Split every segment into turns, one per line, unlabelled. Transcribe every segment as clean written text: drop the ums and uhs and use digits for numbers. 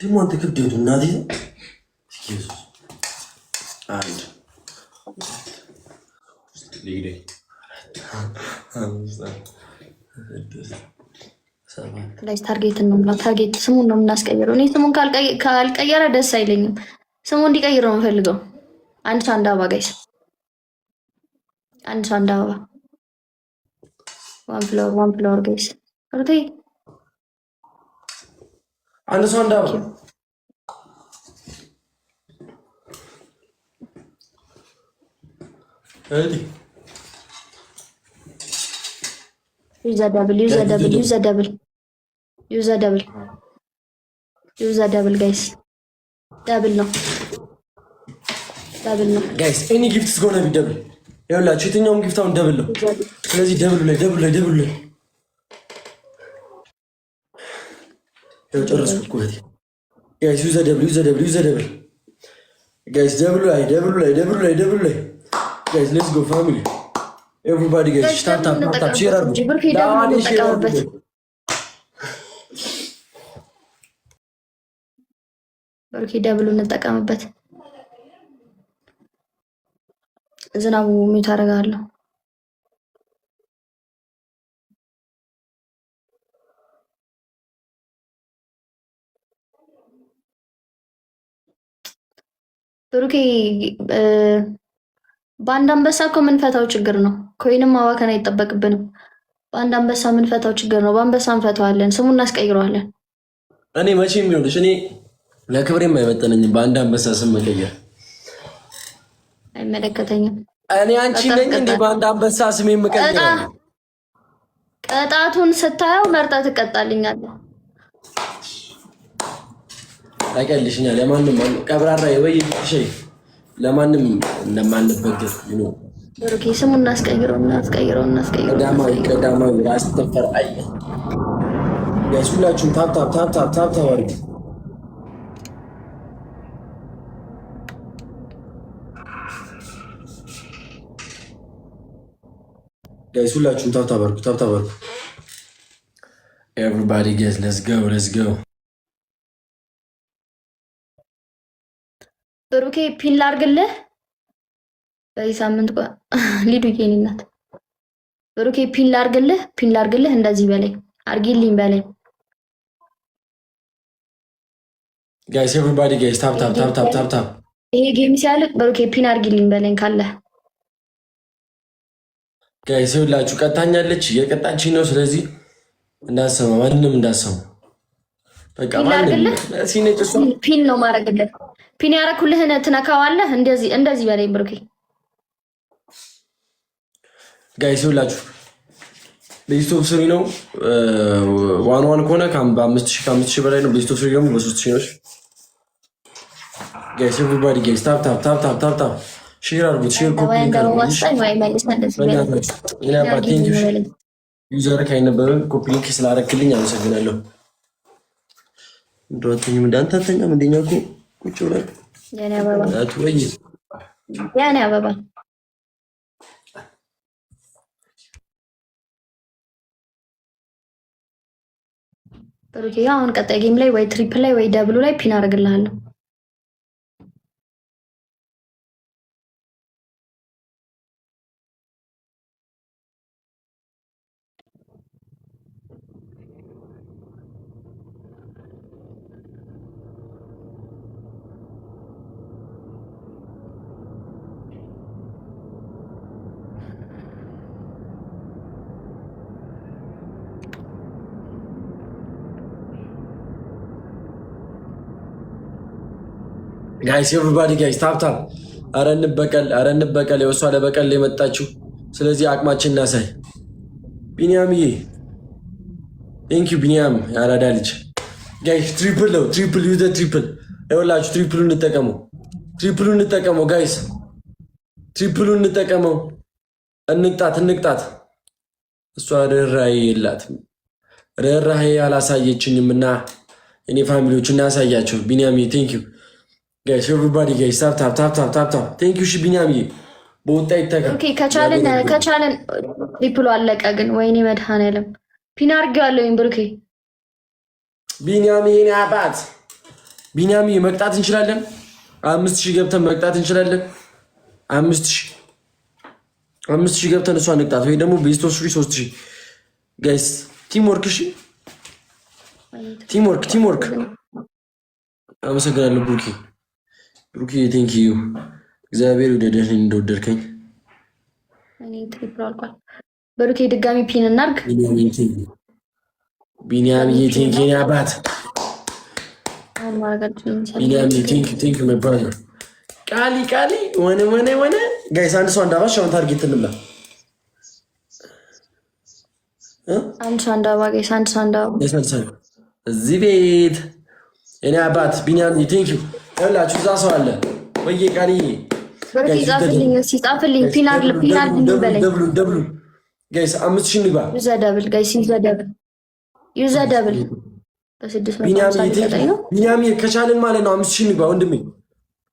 ደግሞ አንተ ክብደቱ እናቴ ኢየሱስ አንድ ሊግዴ
ላይ ታርጌት ነው ማለት ታርጌት ስሙን ነው የምናስቀይረው። እኔ ስሙን ካልቀየረ ደስ አይለኝም። ስሙን እንዲቀይር ነው የምፈልገው። አንድ ሰው አንድ አበባ ጋይስ፣ አንድ ሰው አንድ አበባ ዋን ፍሎር ጋይስ። ኦኬ
አንድ ሰው አንድ አበባ እዲ
use a double guys. Double ነው
ጋይስ። ኤኒ ጊፍት is gonna be double ይኸውላችሁ፣ የትኛውም ጊፍት አሁን ደብል ነው። ስለዚህ ደብል ላይ ይኸው ጨረስኩት እኮ ጋይስ። use a double ጋይስ። ደብል ላይ guys, let's go family. Everybody guys, tap share አድርጉ።
ኦኬ ደብሉ እንጠቀምበት። ዝናቡ ሚውት አደርጋለሁ። ብሩኬ በአንድ አንበሳ እኮ የምንፈታው ችግር ነው። ኮይንም ማዋከን አይጠበቅብንም። በአንድ አንበሳ የምንፈታው ችግር ነው። በአንበሳ እንፈታዋለን። ስሙን እናስቀይረዋለን።
እኔ መቼም ይኸውልሽ፣ እኔ ለክብሬም አይመጠነኝም በአንድ አንበሳ ስም መቀየር።
አይመለከተኝም።
እኔ አንቺ ነኝ እንዴ በአንድ አንበሳ ስም የምቀይር?
ቅጣቱን ስታየው መርጠህ ትቀጣልኛለህ።
ታውቂያለሽኛል። ለማንም ቀብራራ ወይ ሸይ ለማንም እንደማንበገር ነው።
ብሩኬ ስሙን እናስቀይረው።
ቀዳማዊ ራስ ተፈር አይ ጋይስ፣ ሁላችሁም ታፕ አድርጉ። ጋይስ ሁላችሁም ታፕ አድርጉ። ኤቨሪባዲ ጋይስ ሌትስ ጎ።
ብሩኬ ፒን ላርግልህ በዚህ ሳምንት ሊዱ የኔ እናት። ብሩኬ ፒን ላርግልህ እንደዚህ በላይ አርጊልኝ በላይ
ጋይስ ኤቨሪባዲ ጋይስ ታፕ።
ይሄ ጌም ሲያልቅ ብሩኬ ፒን አርጊልኝ በላይ ካለ
ጋይስ ሁላችሁ ቀጣኛለች፣ የቀጣችኝ ነው። ስለዚህ እንዳሰማ ማንንም እንዳሰማ በቃ ማንንም ሲነጭ
ፒን ነው ማረግልህ። ፒን ያረኩልህን ትነካዋለህ። እንደዚህ በላይ ብሩኬ
ጋይስ ሁላችሁ በስቶፕ ስሪ ነው። ዋን ከሆነ ከ5000 በላይ ነው። በስቶፕ ስሪ ደግሞ በ3000 ነው። ጋይስ ኤቨሪባዲ ጋይስ ታፕ ሼር አድርጉት። ሼር ኮፒ ዩዘር ካይነበረ ኮፒ ሊንክ ስላደረክልኝ አመሰግናለሁ። እንደወተኝም እንዳንተኛ ምንድነው እኮ ቁጭ ብለን
ያኔ አበባ ብሩኬ አሁን ቀጣይ ጌም ላይ ወይ ትሪፕል ላይ ወይ ደብሉ ላይ ፒን አደርግልሃለሁ።
ጋይስ ኤቨሪባዲ ጋይስ ታፕ አረ እንበቀል የወሷ ለበቀል የመጣችው። ስለዚህ አቅማችን እናሳይ። ቢኒያምዬ ቴንክ ዩ ቢኒያም ያራዳ ልጅ። ጋይስ ትሪፕል ዩዘ ትሪፕል ይኸውላችሁ፣ ትሪፕሉ እንጠቀመው ጋይስ፣ ትሪፕሉ እንጠቀመው። እንቅጣት። እሷ ርህራሄ የላትም፣ ርህራሄ አላሳየችኝም እና እኔ ፋሚሊዎች እናያሳያቸው። ቢኒያምዬ ቴንክ ዩ ጋይስ ኤቨሪባዲ ጋይስ ታፕ ቴንክ ዩ ቢኒያም በወጣ ይተካ።
ኦኬ ከቻለን ትሪፕሉ አለቀ ግን ወይኔ መድኃኔዓለም ፒን አድርጌዋለሁ። ብሩኬ
ቢኒያም የኔ አባት ቢኒያም መቅጣት እንችላለን። 5000 ገብተን መቅጣት እንችላለን። 5000 ገብተን እሷ ንቅጣት ወይ ደግሞ ቤስት ኦፍ 3000 ጋይስ ቲም ወርክ። እሺ ቲም ወርክ። አመሰግናለሁ ብሩኪ ቴንክ ዩ። እግዚአብሔር ይወደደህ እንደወደድከኝ።
እኔ ትሪፕል አልቋል። ብሩኪ ድጋሚ ፒን እናርግ።
ቢኒያም ቴንክ ዩ አባት። ቢኒያም ቴንክ ዩ ማይ ብራዘር። ቃሊ ወነ ጋይስ አንድ ሰው አንዳባሽ አሁን ታርጌት እንብላ።
አንድ ሰው አንዳባ ጋይስ አንድ ሰው አንዳባ
እዚህ ቤት እኔ አባት ቢኒያም ቴንክ ዩ። ያላችሁ እዛ ሰው አለ ወይ ቃሊ
ብሩኪ ጻፍልኝ ፒን አርግ በለኝ።
ደብሉ ጋይስ 5000 ንግባ።
ዩዘ ደብል
ቢኒያም ከቻልን ማለት ነው 5000 ንግባ ወንድሜ።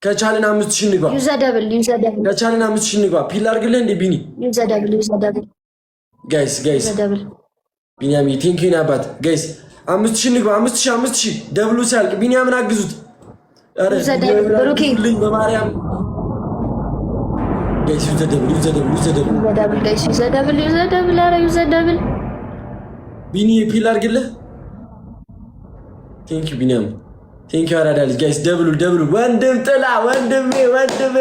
ከቻልን 5000 ንግባ።
ዩዘ ደብል
ከቻልን 5000 ንግባ። ፒል አድርግልህ እንዴ ቢኒ።
ዩዘ ደብል
ጋይስ ቢኒያም ቴንክ ዩ አባት። ጋይስ 5000 ንግባ። 5000 ደብሉ ሲያልቅ ቢኒያምን አግዙት። አረ
ብሩኪ
በማርያም ጋይስ ዩዘ ደብል ቢኒ ፒል አድርግልህ። ቴንክ ዩ ቢኒያም ቴንክ ዩ አራዳ ልጅ። ጋይስ ደብሉ ወንድም ጥላ ወንድሜ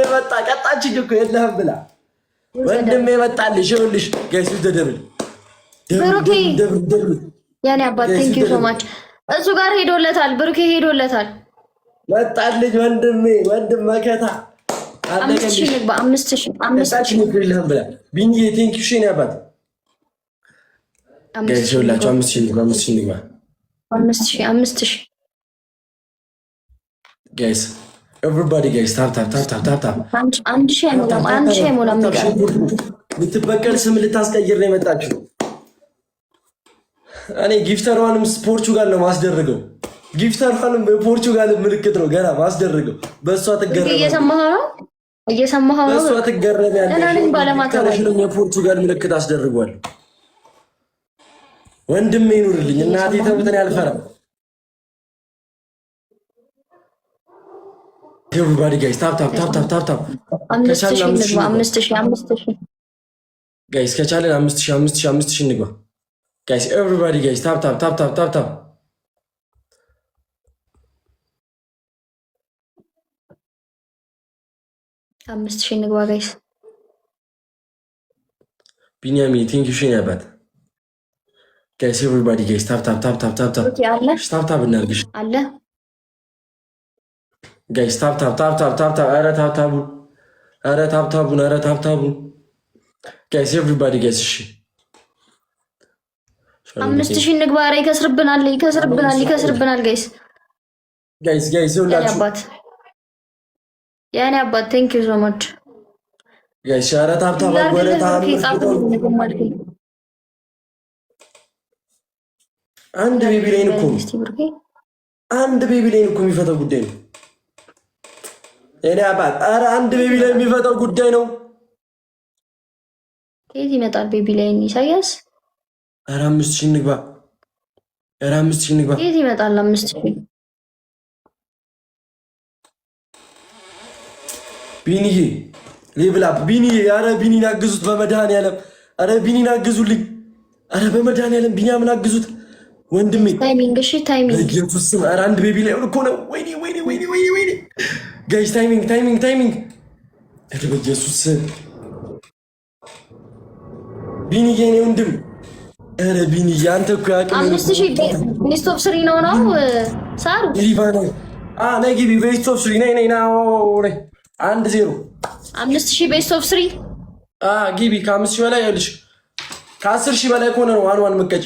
መጣ። ቀጣችኝ እኮ የለህም ብላ ወንድሜ መጣልሽ። ይኸውልሽ ጋይስ ዩዘ ደብል
ያኔ አባት ቴንክ ዩ ሶ ማች። እሱ ጋር ሄዶለታል ብሩኬ ሄዶለታል።
መጣልኝ ወንድም መከታ
5000 ንግባ። 5000
ይልህም ብላ ቢኒ ቴንክ ዩ ሼን አባት። ጋይስ ይኸውላችሁ 5000 ንግባ።
5000
ጋይስ ኤቨሪባዲ ጋይስ ታፕ
አንድ ሺህ አይሞላም።
ልትበቀል ስም ልታስቀይር ነው የመጣችው። እኔ ጊፍተሯንም ፖርቹጋል ነው ማስደረገው። ጊፍተሯንም በፖርቹጋል ምልክት ነው ገና ማስደረገው። በእሷ ትገረም።
እየሰማኸው ነው።
በእሷ ትገረም ያለሽ የፖርቹጋል ምልክት አስደርጓል። ወንድሜ ይኑርልኝ። እናቴ ተውትን ያልፈራም። ኤቨሪባዲ ጋይስ ታፕ
ከቻልን 5000
ጋይስ ከቻልን 5000 እንግባ። ጋይስ ኤቨሪባዲ ጋይስ ታፕ
5000 እንግባ ጋይስ።
ቢኒያሚ ቴንክ ዩ ሼን ያባት። ጋይስ ኤቨሪባዲ ጋይስ ታፕ እናርግሽ
አለ
ጋይስ ታፕ ኧረ ታፕታቡ ጋይስ ኤቨሪባዲ ጋይስ። እሺ
5000 እንግባ። ኧረ ይከስርብናል ጋይስ ያኔ አባት ቴንክ ዩ ሶ ማች
ጋይስ። ኧረ ታፕታቡ አንድ ቤቢ ላይን እኮ የሚፈታው ጉዳይ ነው። እኔ አባት ኧረ አንድ ቤቢ ላይ የሚፈታው ጉዳይ ነው።
ከየት ይመጣል ቤቢ ላይን? ኢሳያስ
ኧረ 5000 እንግባ።
ከየት ይመጣል 5000?
ቢኒዬ ሌቭል አፕ ቢኒዬ። ኧረ ቢኒን አግዙት በመድኃኒዓለም። ኧረ ቢኒን አግዙልኝ። ኧረ በመድኃኒዓለም ቢኒያምን አግዙት ወንድሜ።
ታይሚንግ
ኢየሱስ ስም። ኧረ አንድ ቤቢ ላይ እኮ ነው። ወይኔ ጋይስ ታይሚንግ ኧረ በኢየሱስ ስም ቢኒዬ የኔ ወንድም። ኧረ ቢኒዬ አንተ እኮ ያቅም
5000 ቤስት ኦፍ 3 ነው ሳሩ
ሊባኖ ነይ ግቢ። ቤስት ኦፍ 3 ነይ 1-0
5000 ቤስት ኦፍ 3
ግቢ። ከ5000 በላይ ይኸውልሽ፣ ከ10000 በላይ ከሆነ ነው ዋን መቀጭ።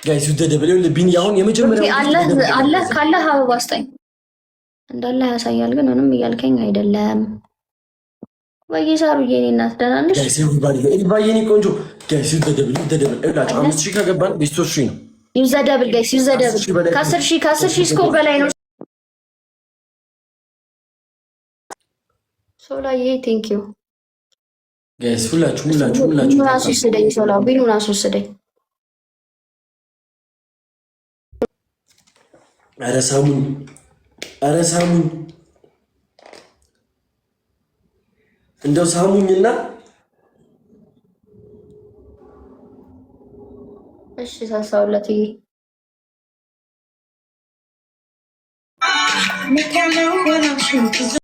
ጋይስ ደደበለ ቢኒ አሁን የመጀመሪያው
አለ ካለ አበባ ስጠኝ እንዳለ ያሳያል። ግን ምንም እያልከኝ አይደለም ወይ ሳሩዬ? የኔ እናት ደህና ነሽ?
ጋይስ ኤቨሪባዲ የኔ ቆንጆ ጋይስ ደደበለ እላችሁ 5000 ከገባን ቤስት ኦፍ 3 ነው።
ዩዘ ደብል ጋይስ ከ10000 ስኮር በላይ ነው። ሶላዬ ቴንክ ዩ
ጋይስ ሁላችሁ
አስወስደኝ። ሶላ ቢኑን አስወስደኝ።
ኧረ ሳሙን ኧረ ሳሙኝ እንደው ሳሙኝና
እሺ ሳሳውለት ይሄ